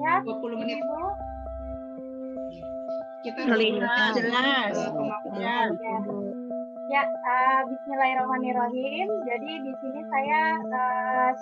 terlihat 20 menit. Ibu? Kita Terlihat jelas. Ya, bismillahirrahmanirrahim. Jadi di sini saya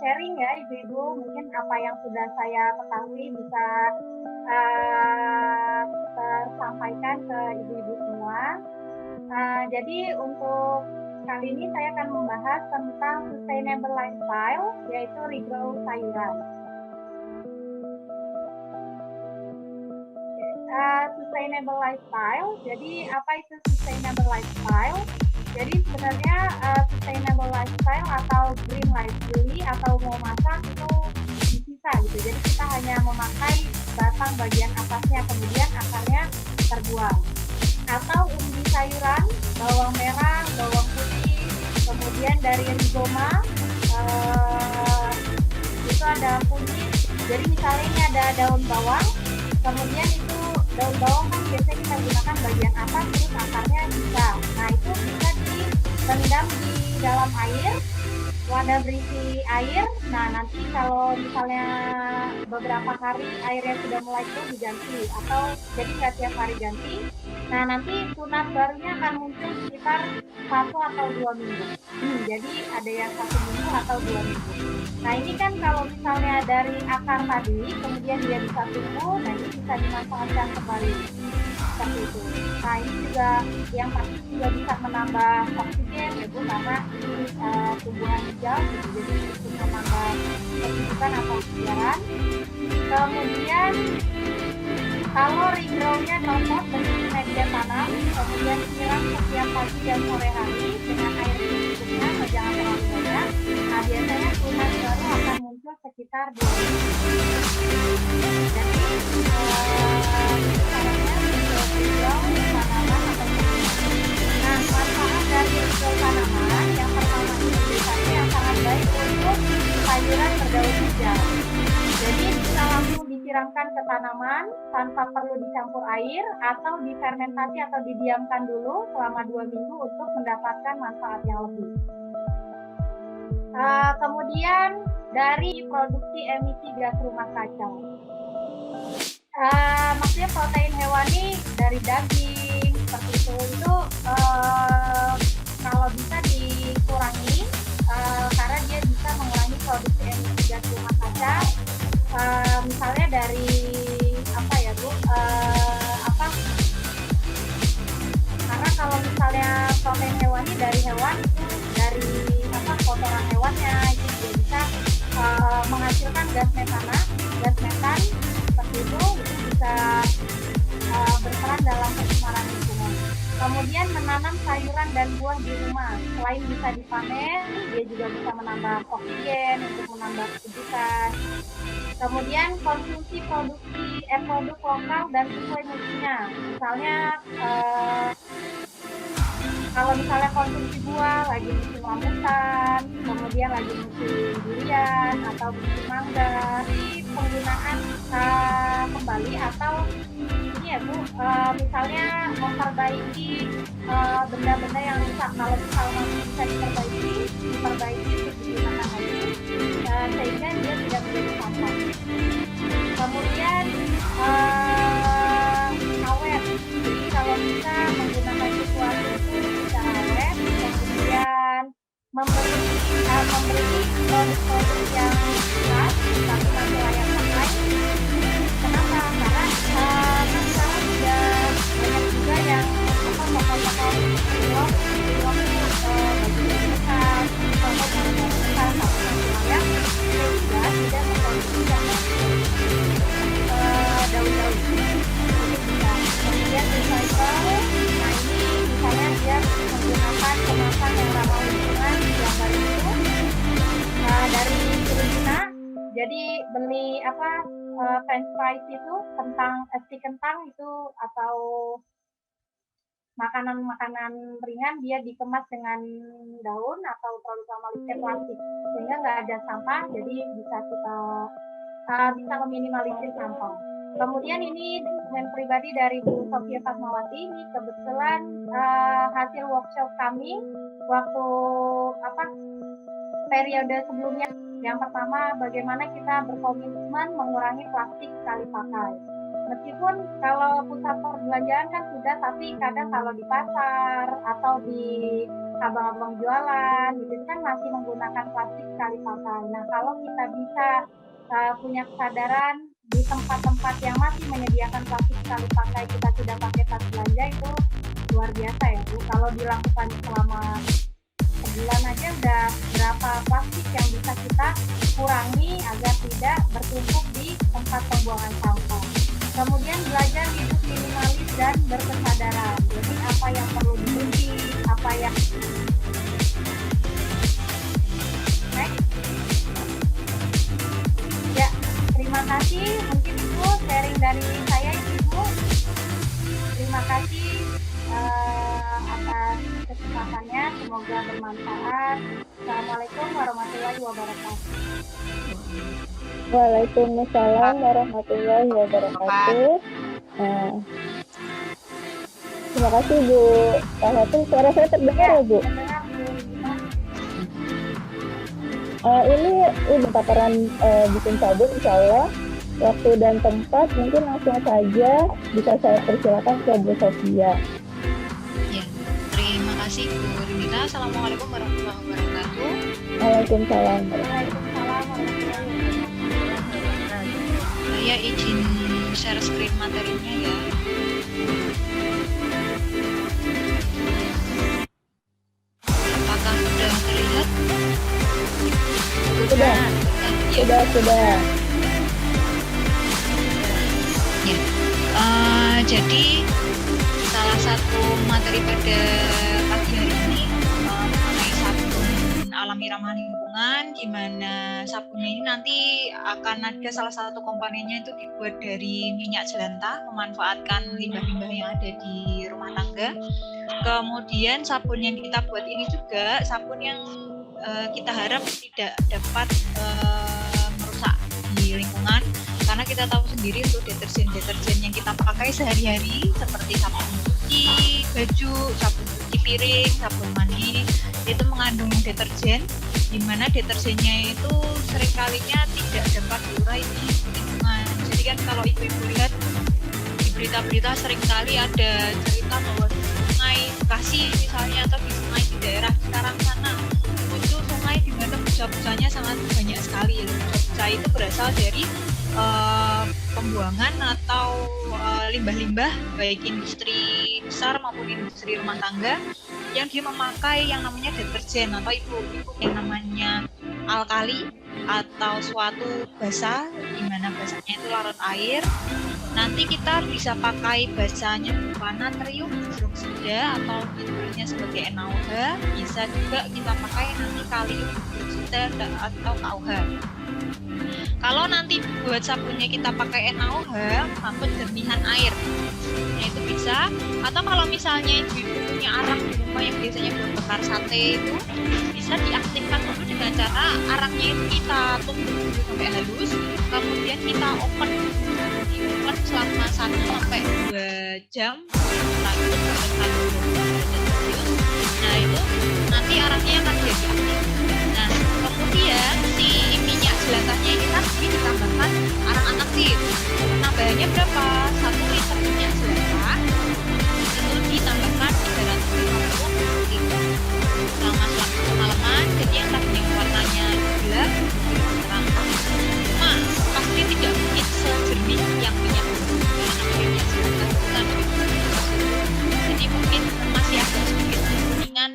sharing ya Ibu-Ibu, mungkin apa yang sudah saya ketahui bisa tersampaikan ke Ibu-Ibu semua. Jadi untuk kali ini saya akan membahas tentang sustainable lifestyle, yaitu regrow sayuran. Sustainable lifestyle, jadi apa itu sustainable lifestyle? Jadi sebenarnya sustainable lifestyle atau green lifestyle atau mau masak itu bisa gitu. Jadi kita hanya memakai batang bagian atasnya, kemudian akarnya terbuang. Atau umbi sayuran, bawang merah, bawang putih, kemudian dari rhizoma itu ada kunyit. Jadi misalnya ini ada daun bawang, kemudian itu daun bawang kan biasanya kita gunakan bagian atas, terus akarnya bisa. Nah itu bisa direndam di dalam air, wadah berisi air. Nah nanti kalau misalnya beberapa hari airnya sudah mulai turun diganti, atau jadi nggak tiap hari ganti. Nah nanti tunas barunya akan muncul sekitar 1 atau 2 minggu. Jadi ada yang 1 minggu atau 2 minggu. Nah ini kan kalau misalnya dari akar tadi, kemudian dia bisa tumbuh, nah ini bisa dimanfaatkan kembali. Seperti itu. Nah ini juga yang pasti juga bisa menambah oksigen ya Bu, karena ini tumbuhan hijau gitu, jadi untuk menambah oksigen atau oksigenan. Kemudian kalau regrow-nya cocok dengan media tanam, kemudian siram setiap pagi dan sore hari dengan air secukupnya, jangan terlalu banyak. Nah biasanya tunas baru akan muncul sekitar 2 minggu. Jadi caranya untuk regrow tanaman atau nah manfaat dari regrow tanaman yang pertama ini biasanya yang sangat baik untuk sayuran berdaun hijau. Jadi bisa langsung disiramkan ke tanaman tanpa perlu dicampur air atau difermentasi atau didiamkan dulu selama 2 minggu untuk mendapatkan manfaat yang lebih. Kemudian dari produksi emisi gas rumah kaca. Maksudnya protein hewani dari daging seperti itu kalau bisa dikurangi karena dia bisa mengurangi produksi emisi gas rumah kaca. Misalnya dari apa ya Bu? Karena kalau misalnya protein hewani dari hewan itu dari kotoran hewannya itu dia bisa menghasilkan gas metan seperti itu bisa berperan dalam pencemaran lingkungan. Kemudian menanam sayuran dan buah di rumah, selain bisa dipanen, dia juga bisa menambah oksigen untuk menambah kehidupan. Kemudian konsumsi produk lokal dan sesuai musimnya. Misalnya kalau misalnya konsumsi buah lagi musim rambutan, kemudian lagi musim durian atau musim mangga, ini penggunaan kembali atau ini ya Bu, misalnya memperbaiki benda-benda yang rusak. Kalau misalnya bisa diperbaiki untuk digunakan lagi, sehingga dia tidak menjadi sampah. Kemudian awet, jadi kalau bisa menggunakan sesuatu itu secara awet, kemudian memberi produk-produk yang khas tapi masih layak pakai. Kenapa? Karena sekarang sudah banyak juga yang toko-toko blog itu baju-baju bekas, toko-toko bekas tapi masih layak juga tidak memproduksi yang daun-daun itu bisa. Kemudian recycle, nah ini misalnya dia menggunakan kemasan yang ramah lingkungan yang baru itu dari Filipina. Jadi beli French fries itu stik kentang itu atau makanan-makanan ringan dia dikemas dengan daun atau produk ramah lingkungan plastik sehingga nggak ada sampah, jadi bisa meminimalisir sampah. Kemudian ini dokumen pribadi dari Bu Sofia Fatmawati, ini kebetulan hasil workshop kami waktu periode sebelumnya. Yang pertama, bagaimana kita berkomitmen mengurangi plastik sekali pakai. Meskipun kalau pusat perbelanjaan kan sudah, tapi kadang kalau di pasar atau di abang-abang jualan gitu kan masih menggunakan plastik sekali pakai. Nah, kalau kita bisa punya kesadaran di tempat-tempat yang masih menyediakan plastik sekali pakai, kita tidak pakai tas belanja, itu luar biasa ya Bu. Kalau dilakukan selama sebulan aja udah berapa plastik yang bisa kita kurangi agar tidak bertumpuk di tempat pembuangan sampah. Kemudian belajar hidup minimalis dan berkesadaran. Jadi apa yang perlu dibeli, apa yang ya, terima kasih. Mungkin itu sharing dari saya Ibu. Terima kasih atas kesempatannya, semoga bermanfaat. Assalamualaikum warahmatullahi wabarakatuh. Waalaikumsalam warahmatullahi wabarakatuh. Terima kasih Bu Rahmatul. Suara saya terdengar ya Bu? Ini udah paparan bikin sabun, insya Allah. Waktu dan tempat mungkin langsung saja bisa saya persilakan ke Bu Sofia. Ya, terima kasih Bu Rinita. Assalamualaikum warahmatullahi wabarakatuh. Waalaikumsalam. Saya izin share screen materinya ya. Apakah sudah terlihat? Sudah. Ya. Jadi salah satu materi pada pagi hari ini mengenai sabun alami ramah lingkungan, di mana sabunnya ini nanti akan ada salah satu komponennya itu dibuat dari minyak jelantah, memanfaatkan limbah-limbah yang ada di rumah tangga. Kemudian sabun yang kita buat ini juga sabun yang kita harap tidak dapat merusak di lingkungan, karena kita tahu sendiri untuk deterjen yang kita pakai sehari-hari seperti sabun cuci baju, sabun cuci piring, sabun mandi itu mengandung deterjen, di mana deterjennya itu seringkalinya tidak dapat diurai di lingkungan. Jadi kan kalau ibu-ibu lihat di berita-berita seringkali ada cerita bahwa di sungai Bekasi misalnya atau di sungai di daerah sekarang sana itu sungai di mana busa-busanya sangat banyak sekali. Busa itu berasal dari pembuangan atau limbah-limbah baik industri besar maupun industri rumah tangga yang dia memakai yang namanya deterjen atau ibu yang namanya alkali atau suatu basa, di mana basanya itu larut air. Nanti kita bisa pakai basanya berupa natrium hidroksida atau disebutnya sebagai NaOH. Bisa juga kita pakai nanti kalium hidroksida atau KOH. Kalau nanti buat sabunnya kita pakai NaOH, maksud jernihan air, nah itu bisa. Atau kalau misalnya ibu punya arang di rumah yang biasanya buat bakar sate itu, bisa diaktifkan dulu dengan cara arangnya itu kita tumbuk dulu sampai halus, kemudian kita open selama 1-2 jam, setelah itu nah itu nanti arangnya akan jadi aktif. Nah kemudian si minyak jelantahnya ini tadi ditambahkan arang aktif. Tambahannya berapa? 1 liter minyak jelantah itu ditambahkan 350 ml selama semalaman. Jadi yang tadinya warnanya gelap terang, cuma pasti tidak mungkin sejernih yang minyak jelantah itu kan. Jadi mungkin masih agak sedikit kekuningan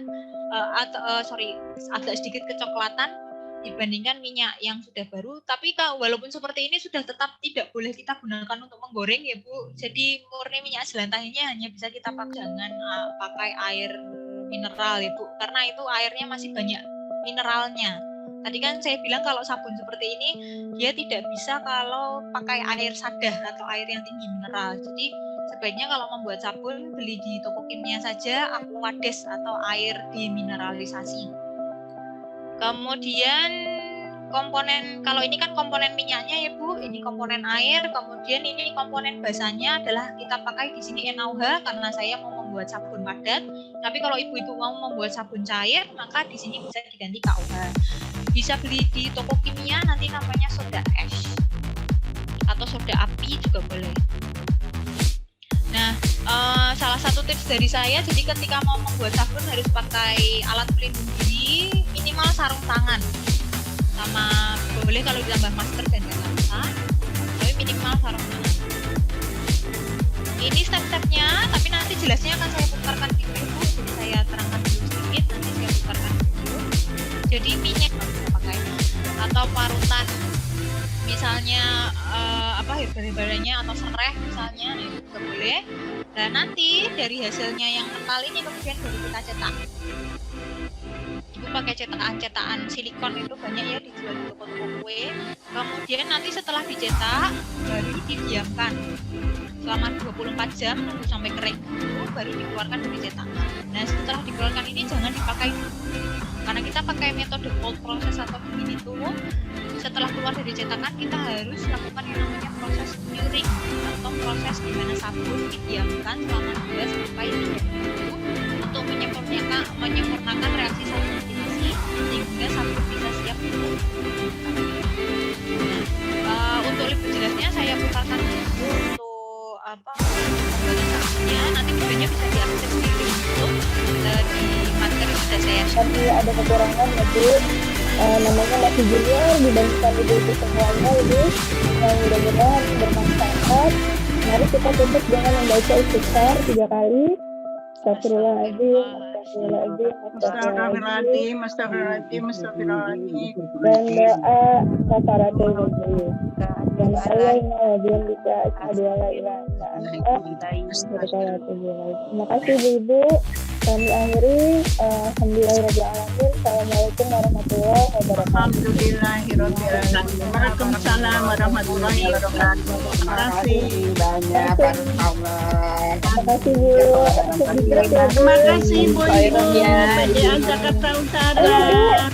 agak sedikit kecoklatan dibandingkan minyak yang sudah baru. Tapi walaupun seperti ini sudah tetap tidak boleh kita gunakan untuk menggoreng ya Bu. Jadi murni minyak jelantahnya hanya bisa kita pakai, jangan pakai air mineral ya Bu, karena itu airnya masih banyak mineralnya. Tadi kan saya bilang kalau sabun seperti ini dia tidak bisa kalau pakai air sadah atau air yang tinggi mineral. Jadi sebaiknya kalau membuat sabun beli di toko kimia saja Aquades atau air demineralisasi. Kemudian komponen, kalau ini kan komponen minyaknya ya Bu, ini komponen air, kemudian ini komponen basanya adalah kita pakai di sini NaOH karena saya mau membuat sabun padat. Tapi kalau ibu-ibu mau membuat sabun cair, maka di sini bisa diganti KOH. bisa beli di toko kimia, nanti namanya soda ash atau soda api juga boleh. Nah, salah satu tips dari saya, jadi ketika mau membuat sabun harus pakai alat pelindung diri, minimal sarung tangan, sama boleh kalau ditambah masker dan kacamata, tapi minimal sarung tangan. Ini step-stepnya, tapi nanti jelasnya akan saya putarkan di Facebook, jadi saya terangkan dulu sedikit, nanti saya putarkan dulu. Jadi minyak bisa pakai atau parutan, misalnya herbal-herbalnya atau serai misalnya, nah itu juga boleh. Dan nanti dari hasilnya yang kental ini kemudian baru kita cetak. Ibu pakai cetakan silikon, itu banyak ya dijual di toko-toko kue. Kemudian nanti setelah dicetak baru didiamkan selama 24 jam, nunggu sampai kering dulu, baru dikeluarkan dari cetakan. Nah, setelah dikeluarkan ini jangan dipakai dulu, karena kita pakai metode cold process atau dingin itu. Setelah keluar dari cetakan kita harus lakukan yang namanya proses curing atau proses di mana sabun didiamkan selama 2 sampai 3 minggu untuk menyempurnakan reaksi sabunifikasi sehingga sabun bisa siap untuk untuk lebih jelasnya saya putarkan dulu untuk pembuatan sabunnya. Nanti videonya bisa diakses di YouTube, di materi sudah saya share. Tapi ada kekurangan ya Bu, namanya masih junior dibandingkan ibu-ibu semuanya ini, yang mudah-mudahan bermanfaat. Mari kita tutup dengan membaca istighfar 3 kali. Astagfirullahaladzim, astagfirullahaladzim, Astagfirullahaladzim, astagfirullahaladzim. dan doa kafaratul majlis. Dan Allah yang bisa adalah ilaha illa anta. Terima kasih Bu-ibu. Kami akhiri. Alhamdulillahirrahmanirrahim. Assalamualaikum warahmatullahi wabarakatuh. Alhamdulillahirrahmanirrahim. Waalaikumsalam warahmatullahi wabarakatuh. Terima kasih banyak. Terima kasih Bu. Terima kasih Bu Ibu PJA Jakarta Utara.